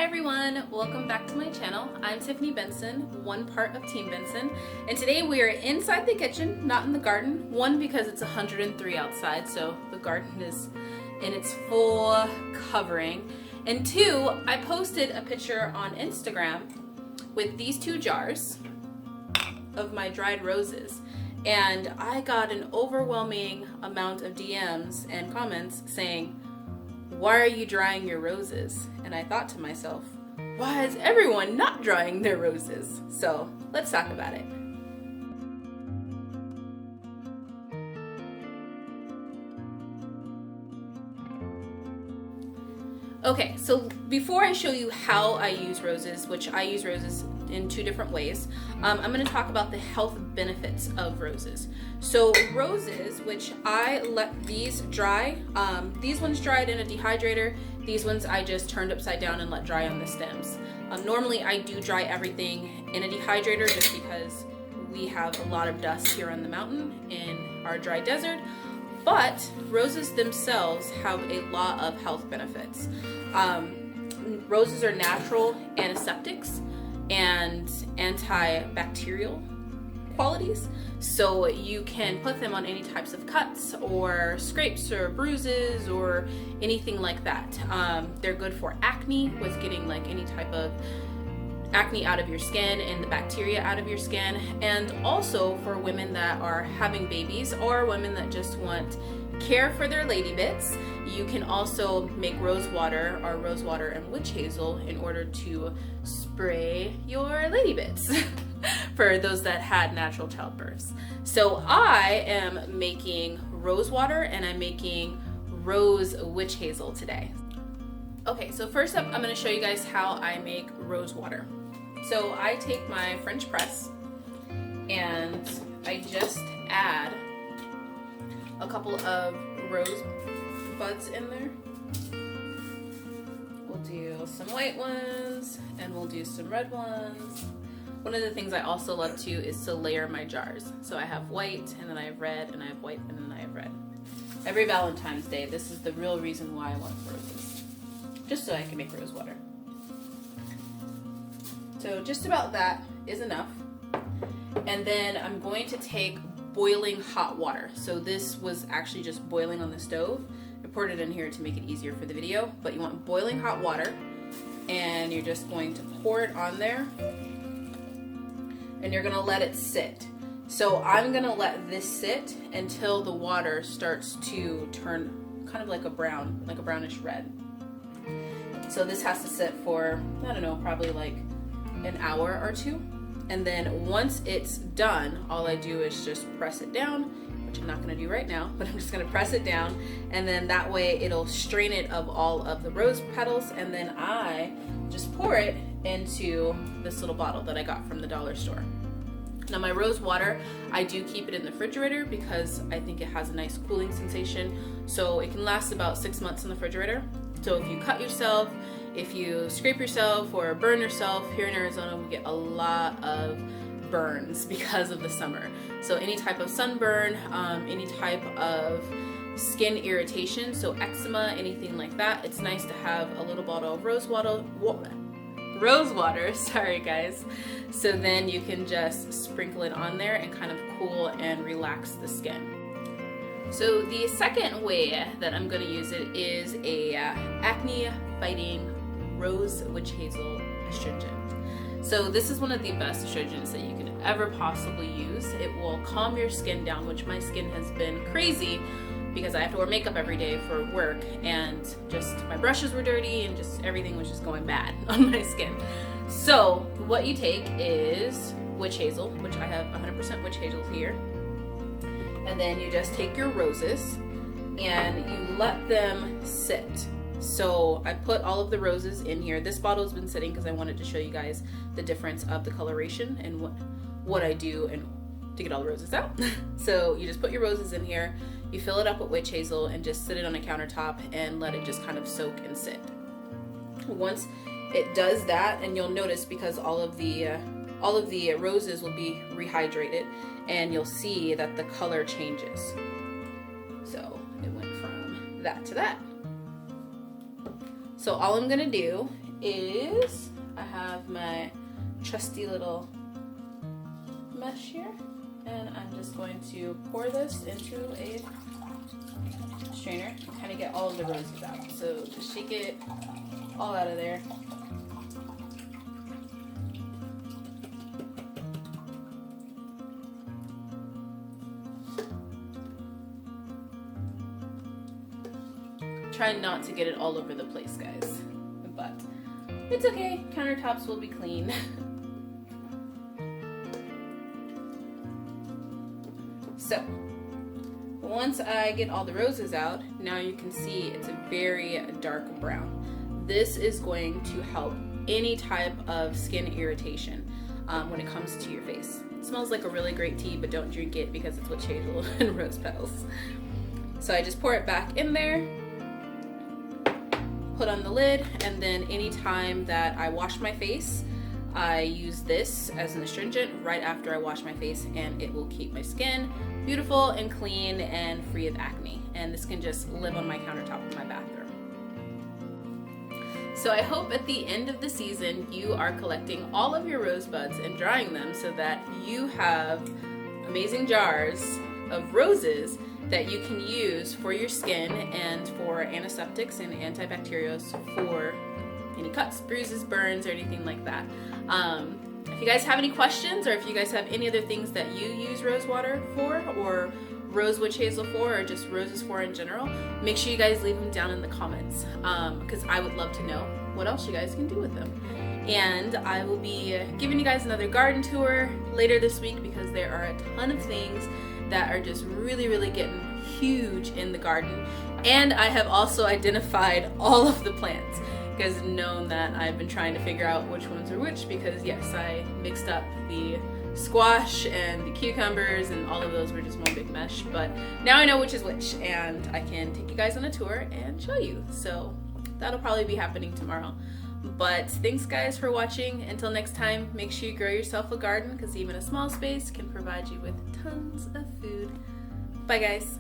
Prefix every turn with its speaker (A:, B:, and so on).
A: everyone, welcome back to my channel. I'm Tiffany Benson, one part of Team Benson, and today we are inside the kitchen, not in the garden. One, because it's 103 outside, so the garden is in its full covering. And two, I posted a picture on Instagram with these two jars of my dried roses, and I got an overwhelming amount of DMs and comments saying, "Why are you drying your roses?" And I thought to myself, why is everyone not drying their roses? So let's talk about it. Okay, so before I show you how I use roses, which I use roses in two different ways, I'm going to talk about the health benefits of roses. So roses, which I let these dry, these ones dried in a dehydrator, these ones I just turned upside down and let dry on the stems. Normally I do dry everything in a dehydrator just because we have a lot of dust here on the mountain in our dry desert. But roses themselves have a lot of health benefits. Roses are natural antiseptics and antibacterial qualities, so you can put them on any types of cuts or scrapes or bruises or anything like that. They're good for acne, with getting like any type of acne out of your skin and the bacteria out of your skin, and also for women that are having babies or women that just want care for their lady bits. You can also make rose water and witch hazel in order to spray your lady bits for those that had natural childbirths. So I am making rose water and I'm making rose witch hazel today. Okay, so first up I'm going to show you guys how I make rose water. So I take my French press and I just add a couple of rose buds in there. We'll do some white ones and we'll do some red ones. One of the things I also love to is to layer my jars. So I have white and then I have red and I have white and then I have red. Every Valentine's Day, this is the real reason why I want roses. Just so I can make rose water. So just about that is enough. And then I'm going to take boiling hot water. So this was actually just boiling on the stove. I poured it in here to make it easier for the video, but you want boiling hot water and you're just going to pour it on there and you're gonna let it sit. So I'm gonna let this sit until the water starts to turn kind of like a brown, like a brownish red. So this has to sit for, I don't know, probably like an hour or two. And then once it's done, all I do is just press it down, which I'm not gonna do right now, but I'm just gonna press it down. And then that way it'll strain it of all of the rose petals. And then I just pour it into this little bottle that I got from the dollar store. Now my rose water, I do keep it in the refrigerator because I think it has a nice cooling sensation. So it can last about 6 months in the refrigerator. So if you cut yourself, if you scrape yourself or burn yourself, here in Arizona we get a lot of burns because of the summer. So any type of sunburn, any type of skin irritation, so eczema, anything like that, it's nice to have a little bottle of rose water, sorry guys. So then you can just sprinkle it on there and kind of cool and relax the skin. So the second way that I'm going to use it is a acne fighting rose witch hazel astringent. So this is one of the best astringents that you can ever possibly use. It will calm your skin down, which my skin has been crazy because I have to wear makeup every day for work, and just my brushes were dirty and just everything was just going bad on my skin. So what you take is witch hazel, which I have 100% witch hazel here. And then you just take your roses and you let them sit. So I put all of the roses in here. This bottle's been sitting because I wanted to show you guys the difference of the coloration and what I do and to get all the roses out. So you just put your roses in here, you fill it up with witch hazel and just sit it on a countertop and let it just kind of soak and sit. Once it does that, and you'll notice because all of the roses will be rehydrated, and you'll see that the color changes. So it went from that to that. So all I'm gonna do is I have my trusty little mesh here, and I'm just going to pour this into a strainer and kind of get all of the roses out. So just shake it all out of there. Try not to get it all over the place, guys, but it's okay. Countertops will be clean. So once I get all the roses out, now you can see it's a very dark brown. This is going to help any type of skin irritation when it comes to your face. It smells like a really great tea, but don't drink it because it's witch hazel and rose petals. So I just pour it back in there, put on the lid, and then anytime that I wash my face, I use this as an astringent right after I wash my face, and it will keep my skin beautiful and clean and free of acne. And this can just live on my countertop in my bathroom. So I hope at the end of the season you are collecting all of your rosebuds and drying them so that you have amazing jars of roses that you can use for your skin and for antiseptics and antibacterials for any cuts, bruises, burns, or anything like that. If you guys have any questions, or if you guys have any other things that you use rose water for, or rose witch hazel for, or just roses for in general, make sure you guys leave them down in the comments, because I would love to know what else you guys can do with them. And I will be giving you guys another garden tour later this week, because there are a ton of things that are just really getting huge in the garden. And I have also identified all of the plants. You guys have known that I've been trying to figure out which ones are which, because yes, I mixed up the squash and the cucumbers, and all of those were just one big mesh, but now I know which is which, and I can take you guys on a tour and show you. So that'll probably be happening tomorrow. But thanks guys for watching. Until next time, make sure you grow yourself a garden, because even a small space can provide you with tons of food. Bye guys.